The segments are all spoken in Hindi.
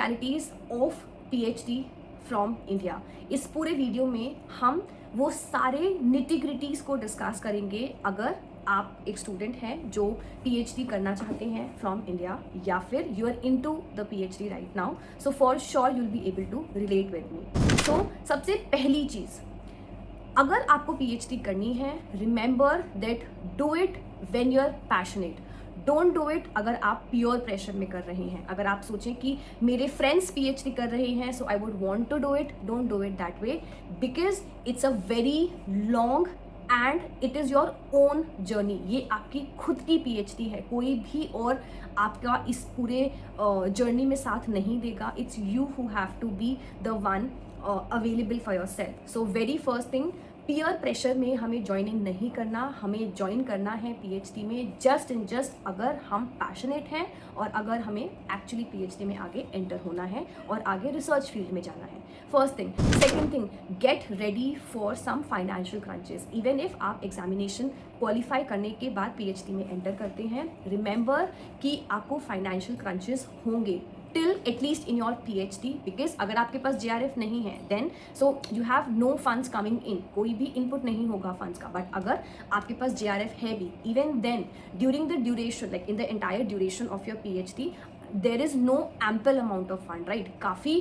Specialities of PhD from India. इस पूरे वीडियो में हम वो सारे निटी-ग्रिटीज को डिस्कस करेंगे अगर आप एक स्टूडेंट हैं जो PhD करना चाहते हैं फ्रॉम इंडिया, या फिर you are into the PhD right now, so for sure you will be able to relate with me. So सबसे पहली चीज़, अगर आपको PhD करनी है, remember that do it when you are passionate. Don't do it अगर आप प्योर प्रेशर में कर रहे हैं। अगर आप सोचें कि मेरे फ्रेंड्स PhD कर रहे हैं so I would want to do it, don't do it that way, because it's a very long and it is your own journey. ये आपकी खुद की PhD है, कोई भी और आपका इस पूरे जर्नी में साथ नहीं देगा। It's you who have to be the one available for yourself. So very first thing, peer pressure में हमें ज्वाइनिंग नहीं करना, हमें ज्वाइन करना है PhD में जस्ट एंड जस्ट अगर हम पैशनेट हैं और अगर हमें एक्चुअली PhD में आगे एंटर होना है और आगे रिसर्च फील्ड में जाना है। First thing. Second thing, get ready for some financial crunches. Even if आप एग्जामिनेशन क्वालिफाई करने के बाद PhD में एंटर करते हैं, रिमेंबर कि आपको फाइनेंशियल क्रंचेस होंगे till at least in your PhD, because अगर आपके पास JRF नहीं है then so you have no funds coming in, कोई भी इनपुट नहीं होगा फंड्स का। बट अगर आपके पास JRF है भी, even then during the duration, like in the entire duration of your PhD there is no ample amount of fund, right? काफ़ी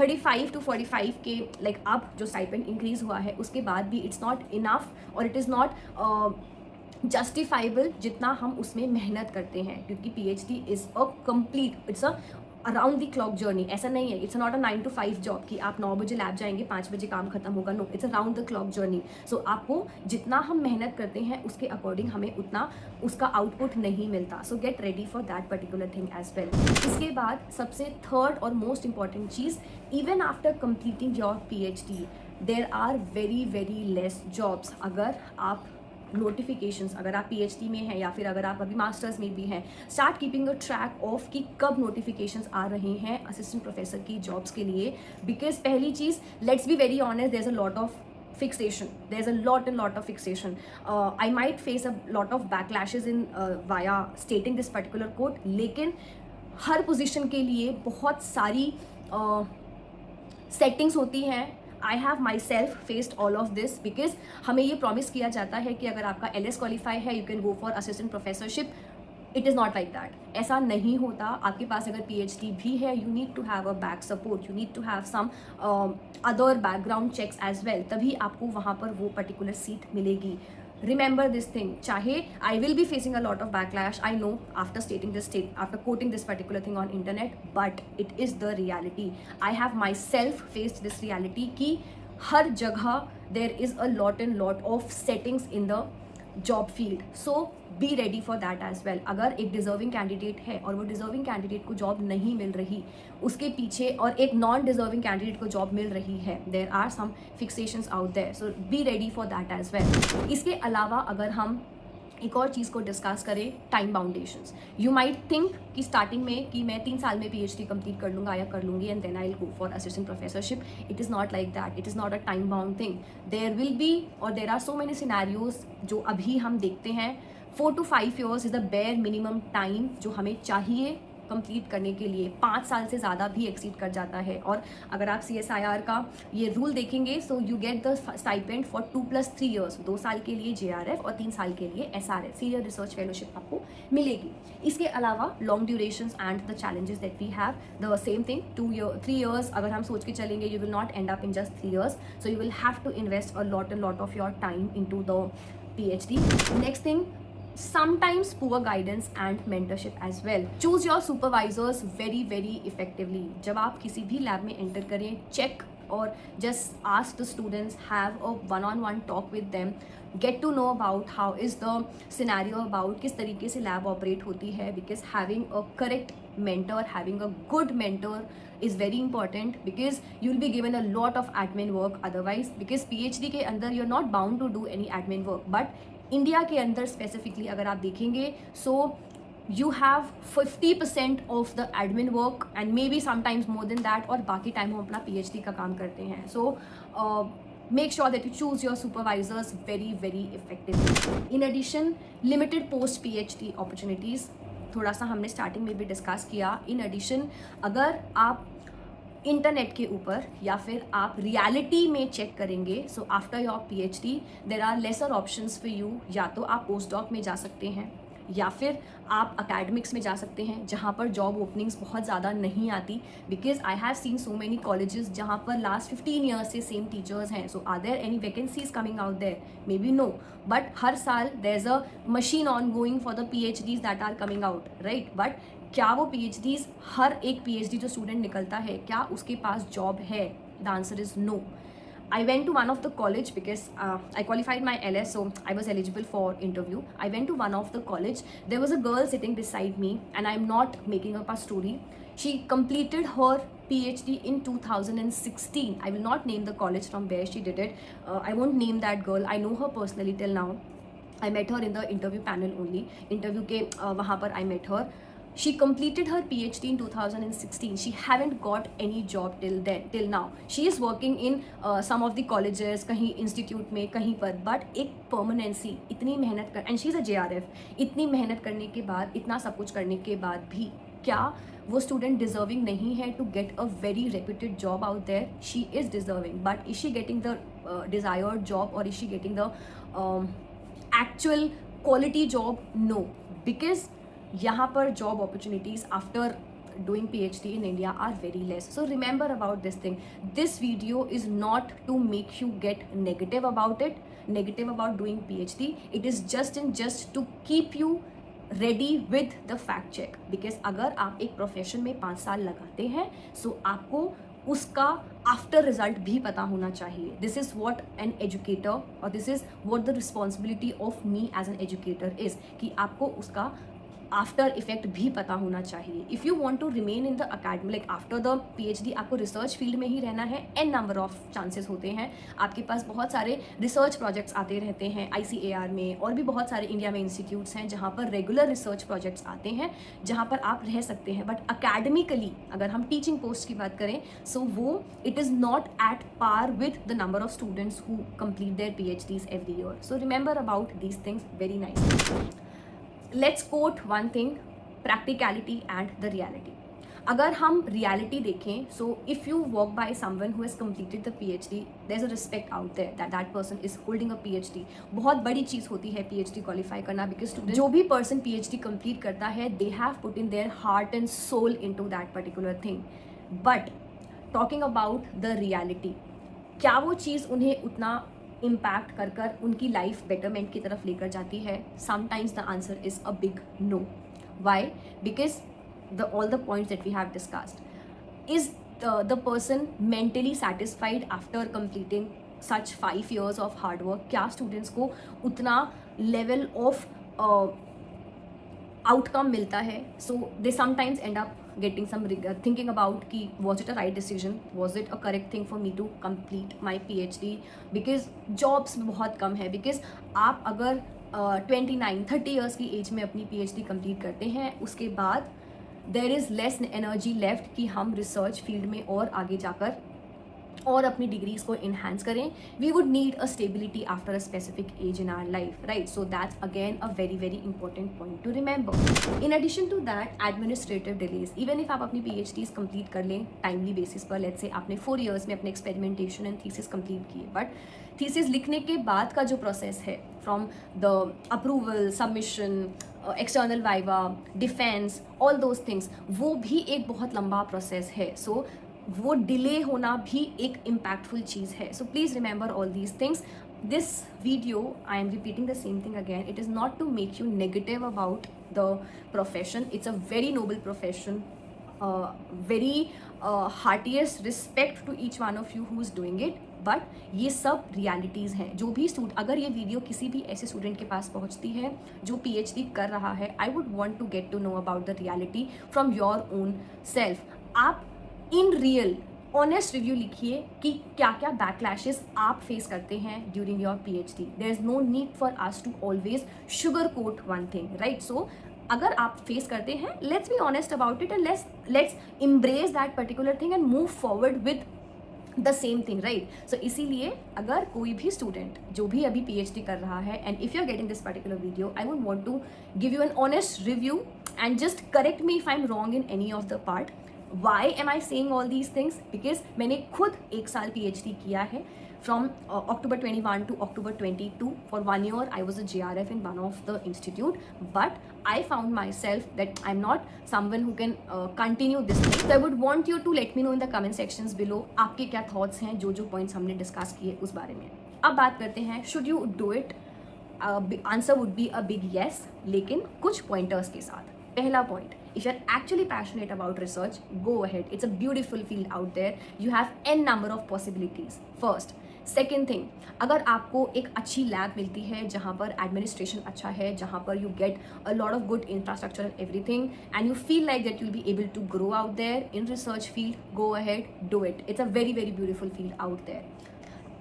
35 to 45 के like अब जो स्टाइपेंड इंक्रीज हुआ है उसके बाद भी इट्स नॉट इनफ और इट इज़ नॉट जस्टिफाइबल जितना हम उसमें मेहनत करते हैं, क्योंकि PhD is a complete, it's a around the clock journey. ऐसा नहीं है, it's not a 9 to 5 job कि आप 9 बजे लैब जाएंगे 5 बजे काम खत्म होगा। No, it's around the clock journey. So आपको जितना हम मेहनत करते हैं उसके अकॉर्डिंग हमें उतना उसका आउटपुट नहीं मिलता। So get ready for that particular thing as well. इसके बाद सबसे थर्ड और मोस्ट इंपॉर्टेंट चीज़, even after completing your PhD there are very very less jobs. अगर आप नोटिफिकेशंस, अगर आप PhD में हैं या फिर अगर आप अभी मास्टर्स में भी हैं, start keeping a track of कि कब नोटिफिकेशंस आ रहे हैं असिस्टेंट प्रोफेसर की जॉब्स के लिए। बिकॉज पहली चीज़, let's be very honest, there is a lot of fixation, there's a lot of fixation. I might face a lot of backlashes in via stating this particular quote, लेकिन हर पोजीशन के लिए बहुत सारी सेटिंग्स होती हैं। I have my self faced all of this, because हमें ये प्रॉमिस किया जाता है कि अगर आपका LS क्वालिफाई है you can go for assistant professorship. It is not like that, ऐसा नहीं होता। आपके पास अगर PhD भी है, you need to have a back support, you need to have some other background checks as well, तभी आपको वहाँ पर वो पर्टिकुलर सीट मिलेगी। Remember this thing, चाहे I will be facing a lot of backlash, I know, after after quoting this particular thing on internet, but it is the reality. I have myself faced this reality कि हर जगह there is a lot of settings in the job field. So be ready for that as well. अगर एक डिजर्विंग कैंडिडेट है और वो डिजर्विंग कैंडिडेट को जॉब नहीं मिल रही, उसके पीछे और एक नॉन डिजर्विंग कैंडिडेट को जॉब मिल रही है, there are some fixations out there, so be ready for that as well. इसके अलावा अगर हम एक और चीज़ को डिस्कस करें, टाइम बाउंडेशंस। यू माइट थिंक कि स्टार्टिंग में कि मैं 3 साल में PhD कंप्लीट कर लूँगा या कर लूँगी and then I will go for assistant professorship. It is not like that, it is not a time bound thing. There will be और there are so many scenarios जो अभी हम देखते हैं। 4 to 5 years is the bare minimum time जो हमें चाहिए कंप्लीट करने के लिए। 5 साल से ज़्यादा भी एक्सीड कर जाता है। और अगर आप CSIR का ये रूल देखेंगे, so you get the stipend for 2+3 years, 2 साल के लिए JRF और 3 साल के लिए SRF, सीनियर रिसर्च फेलोशिप आपको मिलेगी। इसके अलावा long durations and the challenges that we have, the same thing, 3 years अगर हम सोच के चलेंगे, you will not end up in just 3 years, so you will have to invest a lot of your time into the PhD. Next thing, sometimes poor guidance and mentorship as well. Choose your supervisors very effectively. जब आप किसी भी लैब में एंटर करें, check or just ask the students, have a one-on-one talk with them, get to know about how is the scenario about किस तरीके से लैब ऑपरेट होती है, because having a correct mentor, having a good mentor is very important, because you will be given a lot of admin work otherwise, because PhD के अंदर you're not bound to do any admin work, but India के अंदर स्पेसिफिकली अगर आप देखेंगे, सो you have 50% of the admin work and may be sometimes more than that, और बाकी टाइम हम अपना PhD का काम करते हैं। सो make sure that you choose your supervisors very effectively. In addition, limited post PhD opportunities, थोड़ा सा हमने स्टार्टिंग में भी डिस्कस किया। इन एडिशन अगर आप इंटरनेट के ऊपर या फिर आप रियलिटी में चेक करेंगे, so after your PhD there are lesser options for you. या तो आप पोस्ट डॉक में जा सकते हैं या फिर आप अकेडमिक्स में जा सकते हैं जहाँ पर जॉब ओपनिंग्स बहुत ज़्यादा नहीं आती, because I have seen so many colleges जहाँ पर लास्ट 15 ईयर्स से सेम टीचर्स हैं। So are there any vacancies coming out there? May be no, but हर साल there is a machine on going for the PhDs that are coming out, right? But क्या वो PhDs, हर एक PhD जो स्टूडेंट निकलता है, क्या उसके पास जॉब है? The answer is no. I went to one of the college because I qualified my LS, so I was eligible for interview. I went to one of the college. There was a girl sitting beside me, and I'm not making up a story. She completed her PhD in 2016. I will not name the college from where she did it. I won't name that girl. I know her personally till now. I met her in the interview panel only. Interview के वहाँ पर I met her. She completed her PhD in 2016. She haven't got any job till then, till now. She is working in some of the colleges, कहीं institute में, कहीं पर, but एक permanency, इतनी मेहनत कर, and she is a JRF, इतनी मेहनत करने के बाद, इतना सब कुछ करने के बाद भी क्या वो student deserving नहीं है to get a very reputed job out there? She is deserving, but is she getting the desired job, or is she getting the actual quality job? No, because यहाँ पर job opportunities after doing PhD in India are very less. So remember about this thing. This video is not to make you get negative about it, negative about doing PhD. It is just to keep you ready with the fact check. Because अगर आप एक profession में 5 साल लगाते हैं, so आपको उसका आफ्टर रिजल्ट भी पता होना चाहिए. This is what an educator, और this is what the responsibility of me as an educator is, कि आपको उसका आफ्टर इफेक्ट भी पता होना चाहिए. If you want to remain in the academy, like after the PhD आपको रिसर्च फील्ड में ही रहना है, एन नंबर ऑफ चांसेस होते हैं. आपके पास बहुत सारे रिसर्च प्रोजेक्ट्स आते रहते हैं ICAR में, और भी बहुत सारे इंडिया में इंस्टीट्यूट्स हैं जहाँ पर रेगुलर रिसर्च प्रोजेक्ट्स आते हैं, जहाँ पर आप रह सकते हैं. बट अकेडमिकली अगर हम टीचिंग पोस्ट की बात करें, सो वो it is not at par with the number of students who complete their PhDs every year. So remember about these things very nice. Let's quote one thing, practicality and the reality. अगर हम reality देखें, so if you walk by someone who has completed the PhD, there's a respect out there that that person is holding a PhD. बहुत बड़ी चीज़ होती है PhD qualify करना, because student जो भी person PhD complete करता है, they have put in their heart and soul into that particular thing. But talking about the reality, क्या वो चीज़ उन्हें उतना इम्पैक्ट कर कर उनकी लाइफ बेटरमेंट की तरफ लेकर जाती है? Sometimes the answer is a big no. Why? Because all the points that we have discussed. Is the person mentally satisfied after completing such 5 years of hard work? क्या students को उतना level of outcome मिलता है? So they sometimes end up getting some thinking about कि was it a right decision, was it a correct thing for me to complete my PhD, because jobs बहुत कम है. because आप अगर 29-30 years की एज में अपनी PhD complete करते हैं, उसके बाद there is less energy left कि हम रिसर्च फील्ड में और आगे जाकर और अपनी डिग्रीज को इन्हांस करें. We would need a stability after a specific age in our life, right? So that's again a very very important point to remember. In addition to that, administrative delays. Even if आप अपनी PhDs कंप्लीट कर लें टाइमली बेसिस पर, लेट्स से आपने 4 years में अपने एक्सपेरिमेंटेशन एंड थीसिस कंप्लीट किए, बट थीसिस लिखने के बाद का जो प्रोसेस है, from the approval, submission, external viva, defence, all those things, वो भी एक बहुत लंबा प्रोसेस है. सो वो डिले होना भी एक इम्पैक्टफुल चीज़ है. So please remember all these things. This video, I am repeating the same thing again, it is not to make you negative about the profession. It's a very noble profession, very heartiest respect to each one of you who is doing it. But ये सब रियलिटीज़ हैं. जो भी अगर ये वीडियो किसी भी ऐसे स्टूडेंट के पास पहुंचती है जो PhD कर रहा है, I would want to get to know about the reality from your own self. आप इन रियल ऑनेस्ट रिव्यू लिखिए कि क्या क्या बैकलैशेस आप फेस करते हैं during your PhD. There is no need for us to always sugar coat one thing, right? So अगर आप फेस करते हैं, let's be honest about it and let's embrace that particular thing and move forward with the same thing, right? So इसीलिए अगर कोई भी स्टूडेंट जो भी अभी PhD कर रहा है, and if you are getting this particular video, I would want to give you an honest review and just correct me if I am wrong in any of the part. Why am I saying all these things? Because मैंने खुद 1 साल PhD किया है. From October 21 to October 22, for 1 year I was a JRF in one of the institute, but I found myself that I'm not someone who can continue this thing. So I would want you to let me know in the comment sections below आपके क्या thoughts हैं जो points हमने discuss किए उस बारे में. अब बात करते हैं should you do it? Answer would be a big yes, लेकिन कुछ pointers के साथ. पहला point, if you're actually passionate about research, go ahead. It's a beautiful field out there. You have n number of possibilities. First. Second thing, अगर आपको एक अच्छी लैब मिलती है जहाँ पर एडमिनिस्ट्रेशन अच्छा है, जहाँ पर you get a lot of good infrastructure and everything, and you feel like that you will be able to grow out there in research field, go ahead, do it. It's a very very beautiful field out there.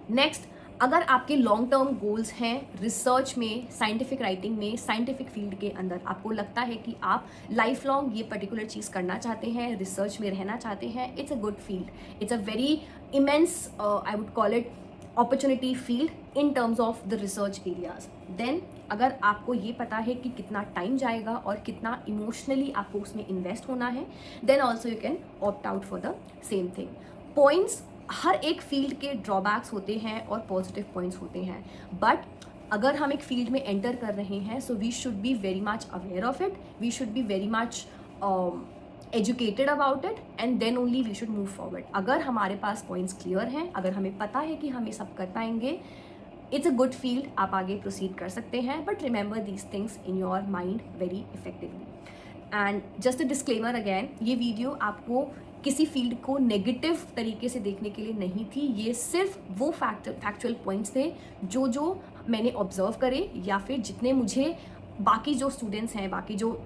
Next, अगर आपके लॉन्ग टर्म गोल्स हैं रिसर्च में, साइंटिफिक राइटिंग में, साइंटिफिक फील्ड के अंदर, आपको लगता है कि आप लाइफ लॉन्ग ये पर्टिकुलर चीज़ करना चाहते हैं, रिसर्च में रहना चाहते हैं, it's a good field. It's a very immense, I would call it opportunity field in terms of the research areas. Then अगर आपको ये पता है कि कितना टाइम जाएगा और कितना इमोशनली आपको उसमें इन्वेस्ट होना है, then also you can opt out for the same thing. Points, हर एक फील्ड के ड्रॉबैक्स होते हैं और पॉजिटिव पॉइंट्स होते हैं, बट अगर हम एक फील्ड में एंटर कर रहे हैं, so we should be very much aware of it, we should be very much educated about it, and then only we should move forward. अगर हमारे पास पॉइंट्स क्लियर हैं, अगर हमें पता है कि हम ये सब कर पाएंगे, इट्स अ गुड फील्ड, आप आगे प्रोसीड कर सकते हैं. But remember these things in your mind very effectively. And just a disclaimer again, ये वीडियो आपको किसी फील्ड को नेगेटिव तरीके से देखने के लिए नहीं थी. ये सिर्फ वो फैक्चुअल पॉइंट्स थे जो मैंने ऑब्जर्व करे, या फिर जितने मुझे बाकी जो स्टूडेंट्स हैं, बाकी जो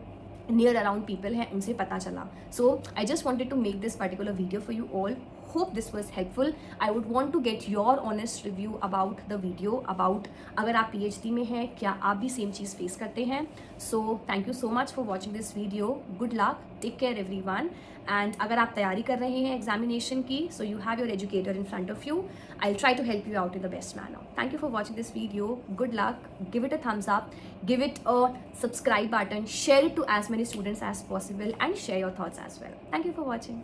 नियर अराउंड पीपल हैं, उनसे पता चला. So I just wanted to make this particular video for you all. Hope this was helpful. I would want to get your honest review about the video, about अगर आप PhD में हैं, क्या आप भी सेम चीज़ फेस करते हैं. So thank you so much for watching this video. Good luck, take care everyone. And अगर आप तैयारी कर रहे हैं एग्जामिनेशन की, so you have your educator in front of you. I will try to help you out in the best manner. Thank you for watching this video. Good luck. Give it a thumbs up. Give it a subscribe button. Share it to as many students as possible and share your thoughts as well. Thank you for watching.